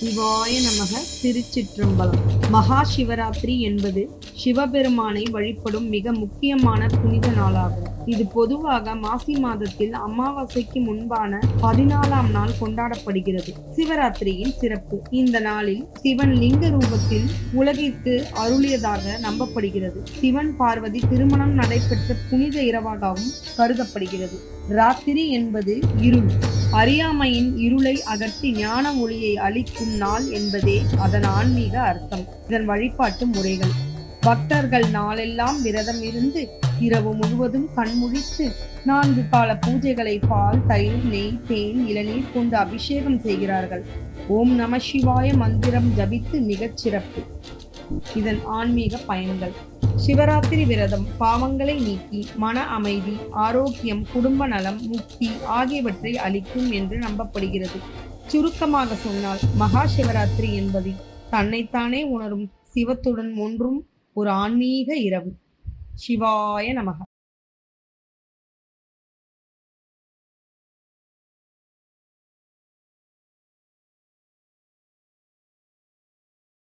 சிவாய நமக. திருச்சிற்றம்பலம். மகா சிவராத்திரி என்பது சிவபெருமானை வழிபடும் மிக முக்கியமான புனித நாளாகும். இது பொதுவாக மாசி மாதத்தில் அமாவாசைக்கு முன்பான 14ஆம் நாள் கொண்டாடப்படுகிறது. சிவராத்திரியின் சிறப்பு: இந்த நாளில் சிவன் லிங்க ரூபத்தில் உலகிற்கு அருளியதாக நம்பப்படுகிறது. சிவன் பார்வதி திருமணம் நடைபெற்ற புனித இரவாகவும் கருதப்படுகிறது. ராத்திரி என்பது இருள், அறியாமையின் இருளை அகற்றி ஞான ஒளியை அளிக்கும் நாள் என்பதே அதன் ஆன்மீக அர்த்தம். இதன் வழிபாட்டு முறைகள்: பக்தர்கள் நாளெல்லாம் விரதம் இருந்து இரவு முழுவதும் கண்முழித்து 4 கால பூஜைகளை பால், தயிர், நெய், தேன், இளநீர் கொண்டு அபிஷேகம் செய்கிறார்கள். ஓம் நம சிவாய மந்திரம் ஜபித்து மிகச் சிறப்பு. இதன் ஆன்மீக பயன்கள்: சிவராத்திரி விரதம் பாவங்களை நீக்கி மன அமைதி, ஆரோக்கியம், குடும்ப நலம், முக்தி ஆகியவற்றை அளிக்கும் என்று நம்பப்படுகிறது. சுருக்கமாக சொன்னால், மகா சிவராத்திரி என்பது தன்னைத்தானே உணரும் சிவத்துடன் ஒன்றும் ஒரு ஆன்மீக இரவு. சிவாய நமக.